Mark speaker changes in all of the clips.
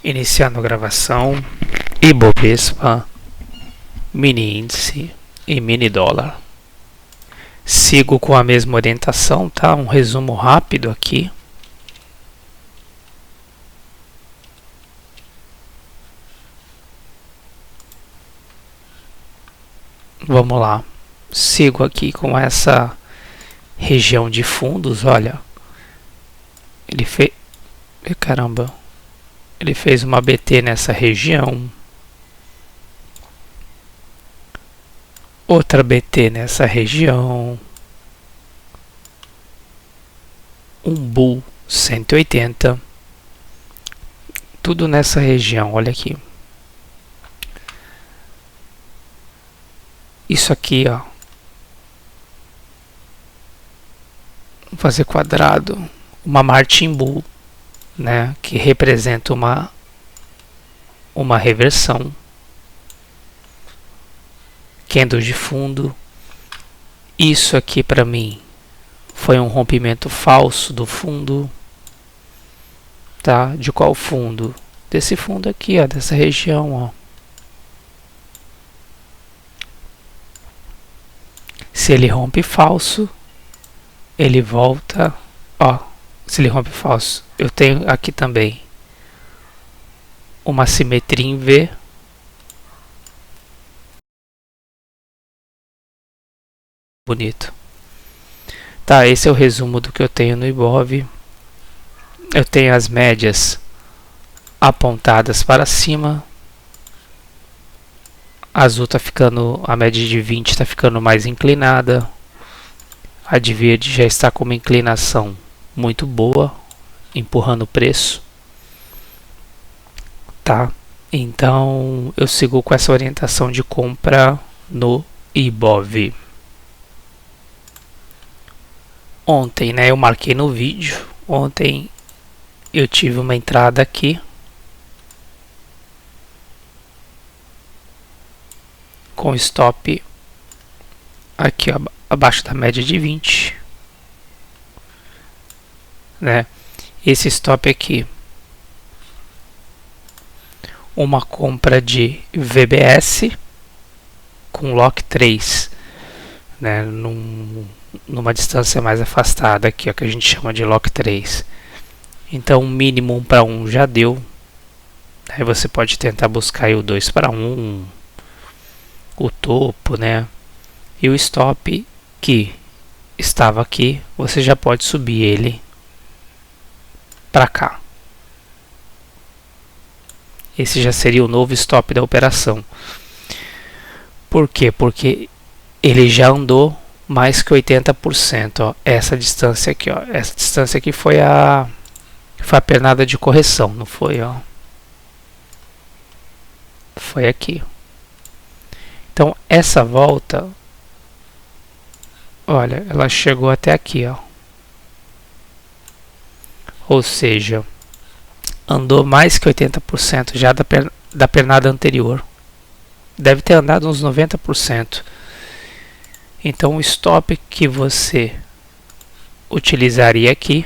Speaker 1: Iniciando a gravação, Ibovespa, mini índice e mini dólar. Sigo com a mesma orientação, tá? Um resumo rápido aqui. Vamos lá. Sigo aqui com essa região de fundos, olha. Ele fez... Caramba. Ele fez uma BT nessa região. Outra BT nessa região. Um Bull 180. Tudo nessa região, olha aqui. Isso aqui, ó. Vou fazer quadrado. Uma Martin Bull, né, que representa uma reversão. Candle de fundo. Isso aqui para mim foi um rompimento falso do fundo, tá? De qual fundo? Desse fundo aqui, ó, dessa região, ó. Se ele rompe falso, ele volta, ó. Se ele rompe falso, eu tenho aqui também uma simetria em V. Bonito. Tá, esse é o resumo do que eu tenho no Ibov. Eu tenho as médias apontadas para cima. A azul tá ficando, a média de 20 está ficando mais inclinada. A de verde já está com uma inclinação muito boa, empurrando o preço, tá? Então eu sigo com essa orientação de compra no Ibov. Ontem, né, eu marquei no vídeo. Ontem eu tive uma entrada aqui com stop aqui, ó, abaixo da média de 20. Né? Esse stop aqui, uma compra de VBS com lock 3, né? Numa distância mais afastada aqui, ó, que a gente chama de lock 3. Então o mínimo 1 para 1 já deu. Aí você pode tentar buscar aí o 2 para 1, o topo, né? E o stop que estava aqui, você já pode subir ele para cá. Esse já seria o novo stop da operação. Por quê? Porque ele já andou mais que 80%. Ó. Essa distância aqui, ó. Essa distância aqui foi a pernada de correção, não foi, ó? Foi aqui. Então essa volta, olha, ela chegou até aqui, ó. Ou seja, andou mais que 80% já da pernada anterior. Deve ter andado uns 90%. Então o stop que você utilizaria aqui,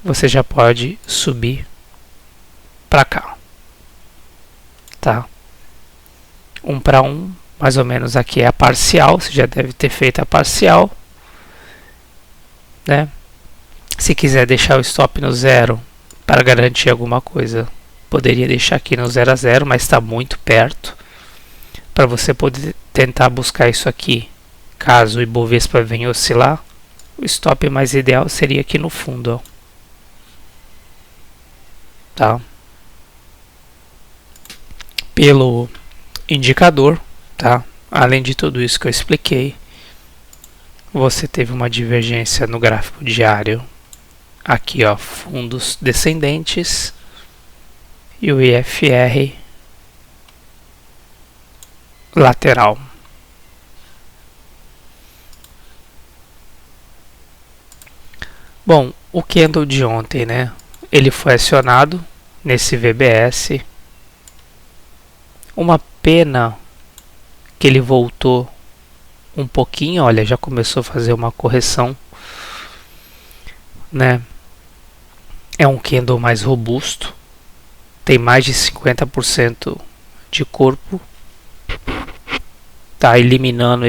Speaker 1: você já pode subir para cá. Tá? 1 para 1, mais ou menos aqui é a parcial, você já deve ter feito a parcial, né? Se quiser deixar o stop no 0 para garantir alguma coisa, poderia deixar aqui no 0 a 0, mas está muito perto para você poder tentar buscar isso aqui. Caso o Ibovespa venha oscilar, o stop mais ideal seria aqui no fundo, ó. Tá? Pelo indicador, tá? Além de tudo isso que eu expliquei, você teve uma divergência no gráfico diário. Aqui, ó, fundos descendentes e o IFR lateral. Bom, o candle de ontem, né? Ele foi acionado nesse VBS. Uma pena que ele voltou um pouquinho, olha, já começou a fazer uma correção, né? É um candle mais robusto, tem mais de 50% de corpo, tá eliminando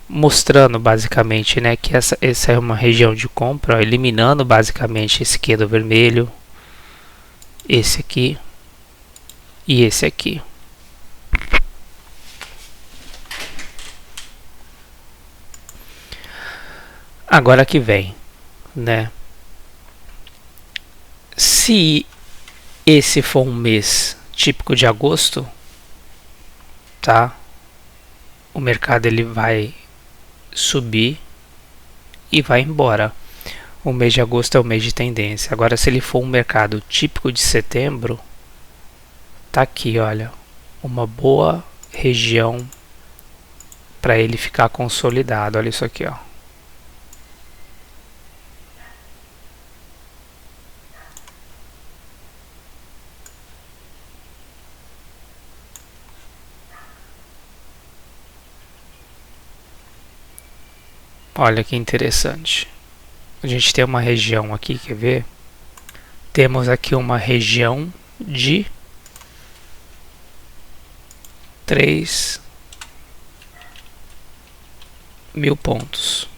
Speaker 1: mostrando basicamente, né, que essa é uma região de compra, ó, eliminando basicamente esse candle vermelho, esse aqui e esse aqui. Agora que vem, né? Se esse for um mês típico de agosto, tá? O mercado ele vai subir e vai embora. O mês de agosto é o mês de tendência. Agora, se ele for um mercado típico de setembro, tá aqui, olha, uma boa região para ele ficar consolidado. Olha isso aqui, ó. Olha que interessante. A gente tem uma região aqui, quer ver? Temos aqui uma região de 3.000 pontos,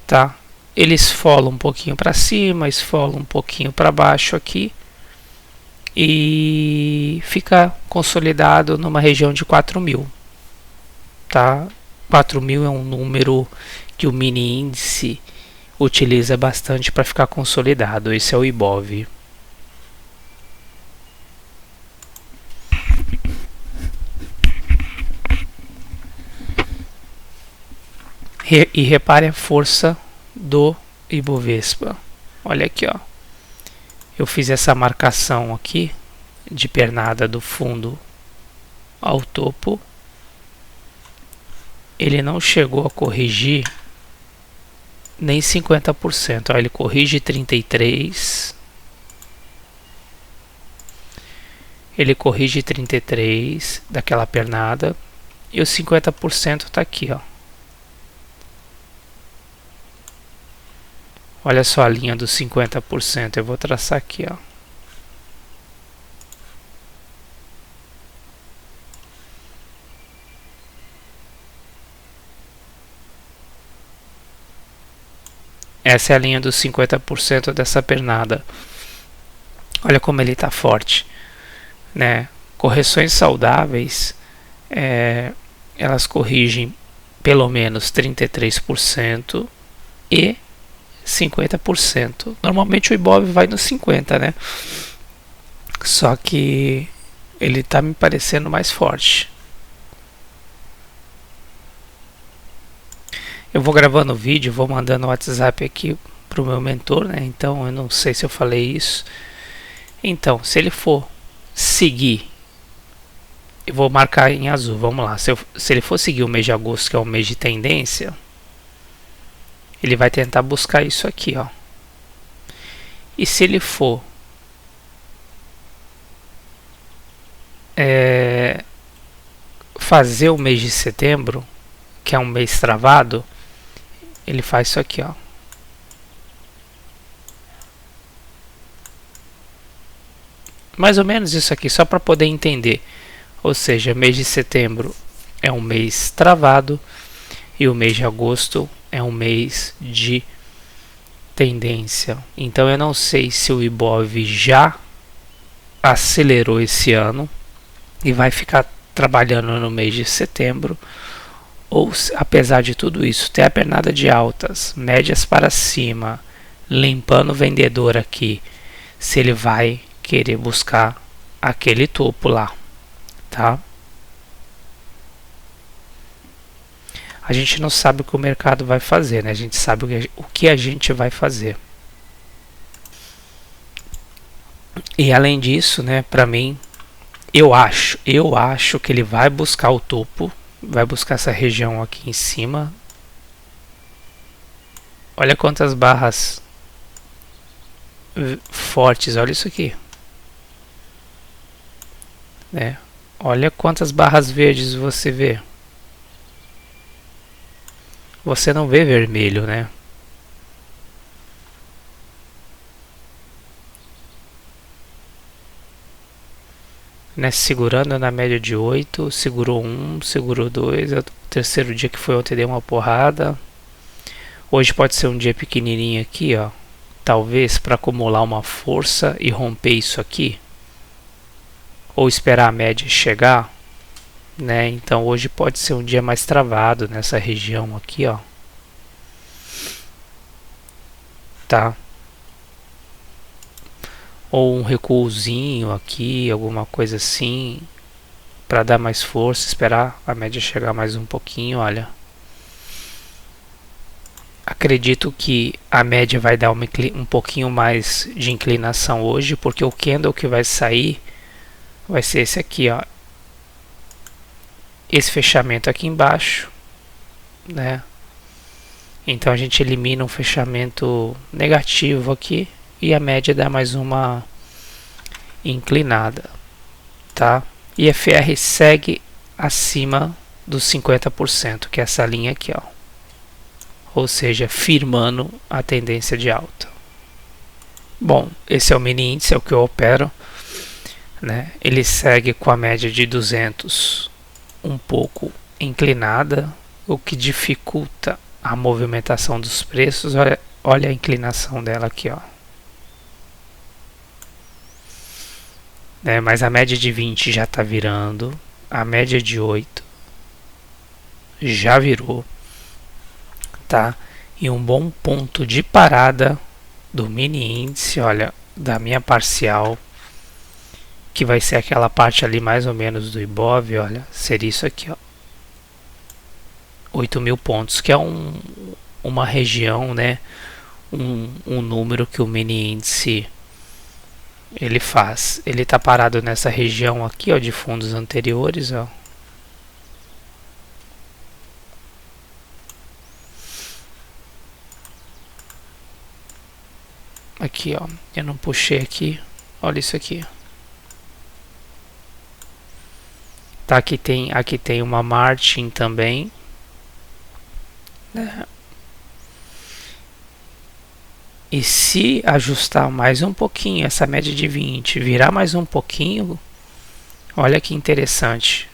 Speaker 1: tá? Ele esfola um pouquinho para cima, esfola um pouquinho para baixo aqui e fica consolidado numa região de 4.000, tá? 4.000 é um número que o mini índice utiliza bastante para ficar consolidado. Esse é o IBOV. E repare a força do Ibovespa. Olha aqui, ó. Eu fiz essa marcação aqui de pernada do fundo ao topo. Ele não chegou a corrigir nem 50%. Ó, ele corrige 33%. Ele corrige 33% daquela pernada. E os 50% está aqui, ó. Olha só a linha dos 50%. Eu vou traçar aqui, ó. Essa é a linha dos 50% dessa pernada. Olha como ele está forte, né? Correções saudáveis, elas corrigem pelo menos 33% e 50%. Normalmente o Ibov vai no 50%, né? Só que ele está me parecendo mais forte. Eu vou gravando o vídeo, vou mandando o WhatsApp aqui pro meu mentor, né? Então eu não sei se eu falei isso. Então, se ele for seguir, eu vou marcar em azul, vamos lá. Se ele for seguir o mês de agosto, que é o mês de tendência, ele vai tentar buscar isso aqui, ó. E se ele for fazer o mês de setembro, que é um mês travado, ele faz isso aqui, ó. Mais ou menos isso aqui, só para poder entender. Ou seja, mês de setembro é um mês travado e o mês de agosto é um mês de tendência. Então eu não sei se o Ibov já acelerou esse ano e vai ficar trabalhando no mês de setembro, ou apesar de tudo isso, ter a pernada de altas, médias para cima, limpando o vendedor aqui, se ele vai querer buscar aquele topo lá, tá? A gente não sabe o que o mercado vai fazer, né? A gente sabe o que a gente vai fazer. E além disso, né, para mim, eu acho que ele vai buscar o topo, vai buscar essa região aqui em cima. Olha quantas barras fortes, olha isso aqui. Né? Olha quantas barras verdes você vê. Você não vê vermelho, né? né, segurando na média de 8, segurou 1, segurou 2, o terceiro dia que foi ontem deu uma porrada. Hoje pode ser um dia pequenininho aqui, ó, talvez para acumular uma força e romper isso aqui, ou esperar a média chegar, né? Então hoje pode ser um dia mais travado nessa região aqui, ó, tá? Ou um recuozinho aqui, alguma coisa assim, para dar mais força, esperar a média chegar mais um pouquinho, olha. Acredito que a média vai dar um pouquinho mais de inclinação hoje, porque o candle que vai sair vai ser esse aqui, ó. Esse fechamento aqui embaixo, né? Então a gente elimina um fechamento negativo aqui e a média dá mais uma inclinada, tá? E FR segue acima dos 50%, que é essa linha aqui, ó. Ou seja, firmando a tendência de alta. Bom, esse é o mini índice, é o que eu opero, né? Ele segue com a média de 200 um pouco inclinada, o que dificulta a movimentação dos preços. Olha a inclinação dela aqui, ó. Né? Mas a média de 20 já está virando, a média de 8 já virou, tá? E um bom ponto de parada do mini índice, olha, da minha parcial, que vai ser aquela parte ali mais ou menos do Ibov, olha, seria isso aqui, ó, 8.000 pontos, que é uma região, né, um número que o mini índice ele faz. Ele está parado nessa região aqui, ó, de fundos anteriores, ó. Aqui, ó, eu não puxei aqui, olha isso aqui. Tá, aqui tem uma Martin também, né? E se ajustar mais um pouquinho essa média de 20, virar mais um pouquinho, olha que interessante.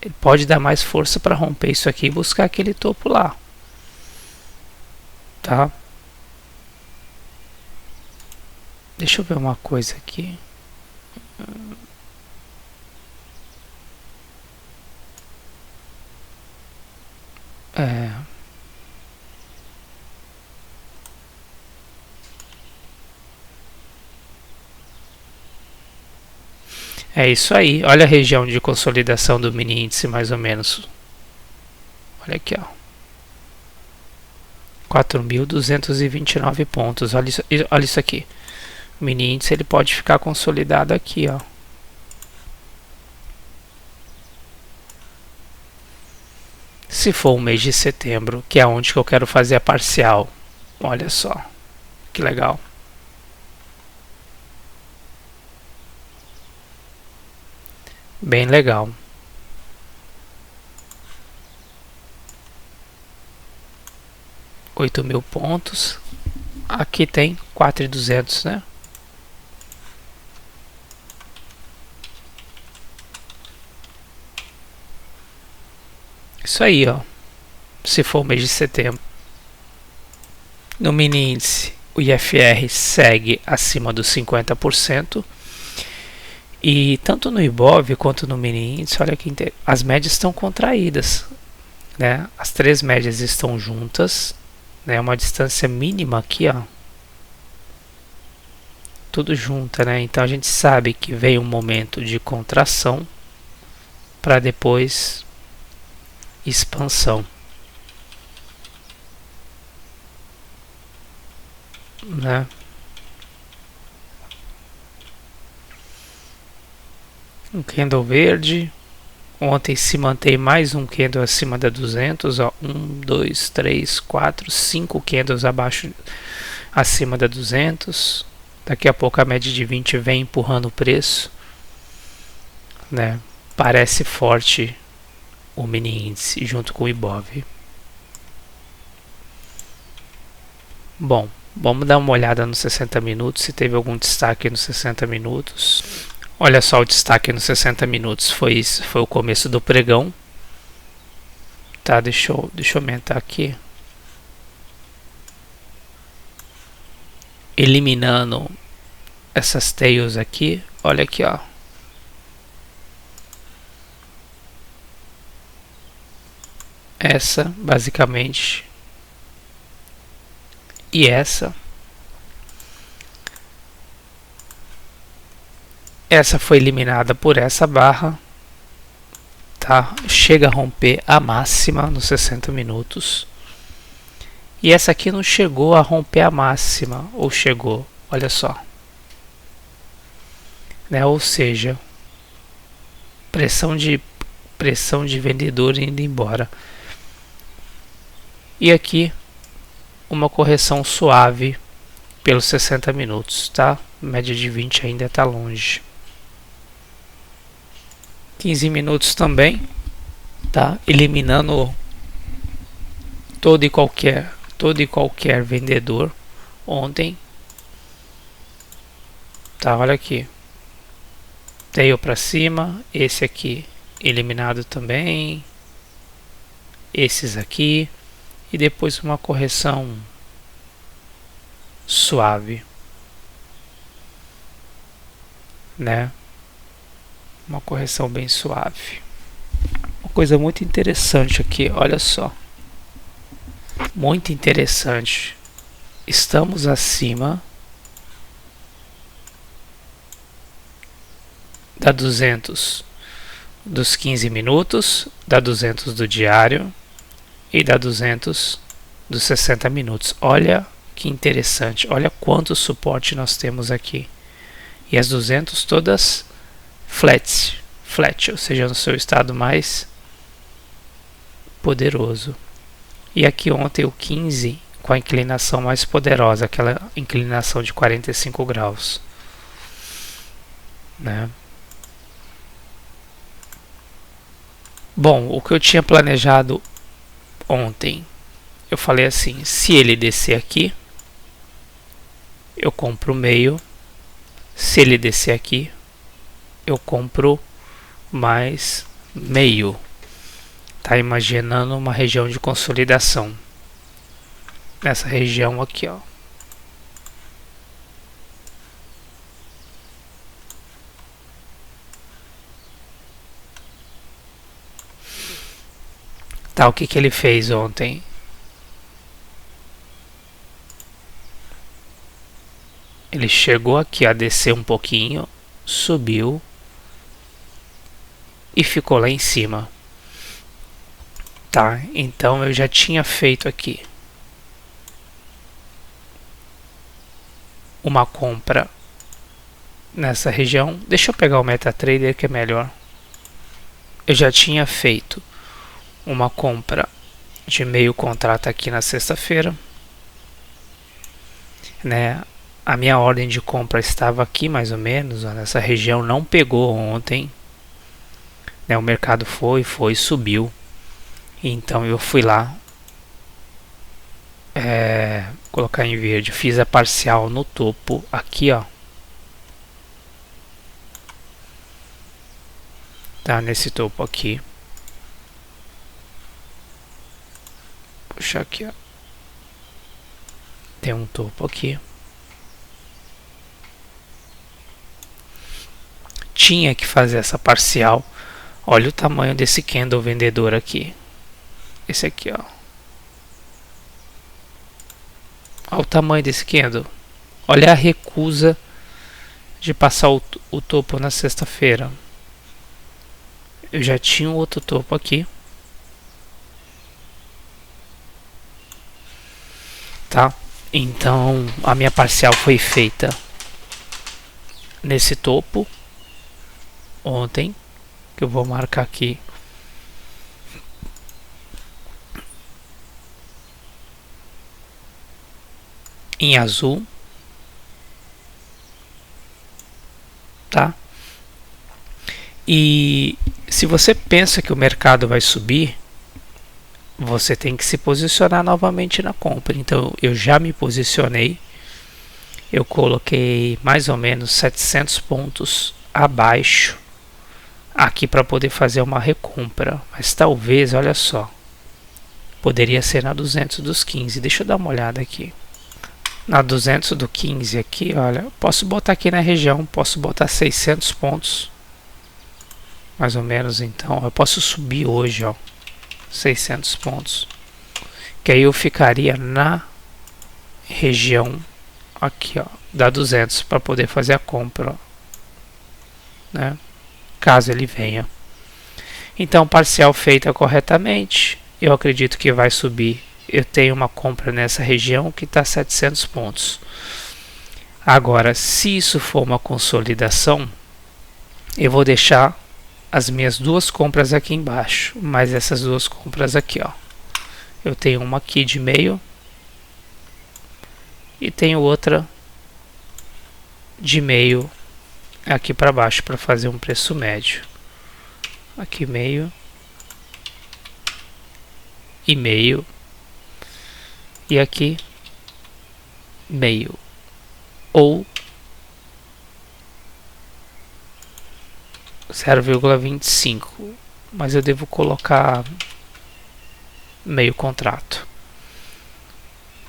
Speaker 1: Ele pode dar mais força para romper isso aqui e buscar aquele topo lá, tá? Deixa eu ver uma coisa aqui. É isso aí. Olha a região de consolidação do mini índice mais ou menos. Olha aqui, ó. 4.229 pontos. Olha isso aqui. O mini índice ele pode ficar consolidado aqui, ó. Se for o mês de setembro, que é onde que eu quero fazer a parcial. Olha só. Que legal. Bem legal. $8.000 pontos. Aqui tem 4.200, né? Isso aí, ó. Se for o mês de setembro. No mini índice, o IFR segue acima dos 50%. E tanto no Ibov quanto no mini índice, olha que as médias estão contraídas, né? As três médias estão juntas, né? Uma distância mínima aqui, ó. Tudo junto, né? Então a gente sabe que vem um momento de contração para depois expansão, né? Um candle verde. Ontem se mantém mais um candle acima da 200, ó, 1, 2, 3, 4, 5 candles abaixo, acima da 200. Daqui a pouco a média de 20 vem empurrando o preço, né? Parece forte o mini índice junto com o Ibov. Bom, vamos dar uma olhada nos 60 minutos, se teve algum destaque nos 60 minutos. Olha só o destaque nos 60 minutos, foi o começo do pregão. Tá, deixa eu aumentar aqui. Eliminando essas tails aqui, olha aqui, ó. Essa, basicamente, e essa. Essa foi eliminada por essa barra, tá? Chega a romper a máxima nos 60 minutos. E essa aqui não chegou a romper a máxima, ou chegou, olha só. Né? Ou seja, pressão de vendedor indo embora. E aqui uma correção suave pelos 60 minutos, tá? Média de 20 ainda está longe. 15 minutos também, tá? Eliminando todo e qualquer vendedor ontem. Tá, olha aqui. Tail para cima, esse aqui eliminado também. Esses aqui. E depois uma correção suave, né? Uma correção bem suave. Uma coisa muito interessante aqui, olha só. Muito interessante. Estamos acima da 200 dos 15 minutos, da 200 do diário e da 200 dos 60 minutos. Olha que interessante, olha quanto suporte nós temos aqui. E as 200 todas flat, ou seja, no seu estado mais poderoso. E aqui ontem o 15 com a inclinação mais poderosa, aquela inclinação de 45 graus, né? Bom, o que eu tinha planejado ontem, eu falei assim, se ele descer aqui, eu compro meio. Se ele descer aqui, eu compro mais meio. Tá imaginando uma região de consolidação. Nessa região aqui, ó. Tá, o que que ele fez ontem? Ele chegou aqui a descer um pouquinho, subiu e ficou lá em cima. Tá, então eu já tinha feito aqui uma compra nessa região. Deixa eu pegar o MetaTrader que é melhor. Eu já tinha feito uma compra de meio contrato aqui na sexta-feira, né? A minha ordem de compra estava aqui mais ou menos, ó, nessa região, não pegou ontem, né? O mercado foi, subiu. Então eu fui lá colocar em verde, fiz a parcial no topo aqui, ó. Tá nesse topo aqui. Puxa aqui, ó. Tem um topo aqui. Tinha que fazer essa parcial. Olha o tamanho desse candle vendedor aqui. Esse aqui, ó. Olha o tamanho desse candle. Olha a recusa de passar o topo na sexta-feira. Eu já tinha um outro topo aqui. Tá? Então a minha parcial foi feita nesse topo ontem, que eu vou marcar aqui. Em azul, tá? E se você pensa que o mercado vai subir, você tem que se posicionar novamente na compra. Então eu já me posicionei, eu coloquei mais ou menos 700 pontos abaixo aqui para poder fazer uma recompra, mas talvez, olha só, poderia ser na 200 dos 15. Deixa eu dar uma olhada aqui. Na 200 do 15 aqui, olha, posso botar aqui na região, posso botar 600 pontos, mais ou menos. Então eu posso subir hoje, ó, 600 pontos, que aí eu ficaria na região aqui, ó, da 200 para poder fazer a compra, ó, né? Caso ele venha. Então, parcial feita corretamente, eu acredito que vai subir. Eu tenho uma compra nessa região que está 700 pontos. Agora, se isso for uma consolidação, eu vou deixar as minhas duas compras aqui embaixo, mais essas duas compras aqui, ó. Eu tenho uma aqui de meio e tenho outra de meio aqui para baixo para fazer um preço médio. Aqui meio e meio, e aqui meio, ou 0,25, mas eu devo colocar meio contrato.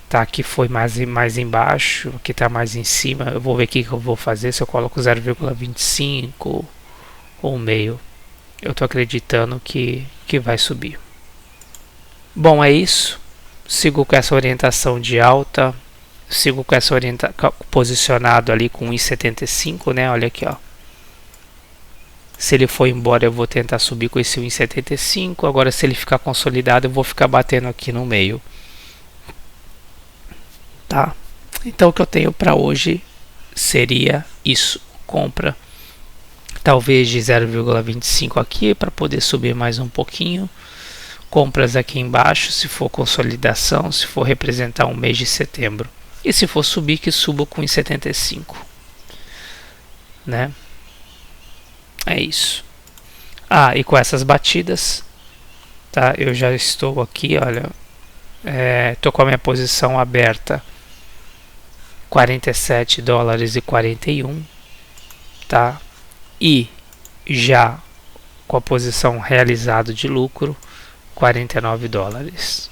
Speaker 1: Tá, aqui foi mais embaixo, aqui tá mais em cima. Eu vou ver o que eu vou fazer, se eu coloco 0,25 ou meio. Eu tô acreditando que vai subir. Bom, é isso. Sigo com essa orientação de alta. Sigo com essa posicionado ali com 1,75, né? Olha aqui, ó. Se ele for embora, eu vou tentar subir com esse 1,75. Agora, se ele ficar consolidado, eu vou ficar batendo aqui no meio. Tá? Então, o que eu tenho para hoje seria isso. Compra talvez de 0,25 aqui para poder subir mais um pouquinho. Compras aqui embaixo, se for consolidação, se for representar um mês de setembro. E se for subir, que suba com 1,75. Né? É isso. Ah, e com essas batidas, tá? Eu já estou aqui, olha, estou com a minha posição aberta, 47 dólares e 41, tá? E já com a posição realizada de lucro, 49 dólares.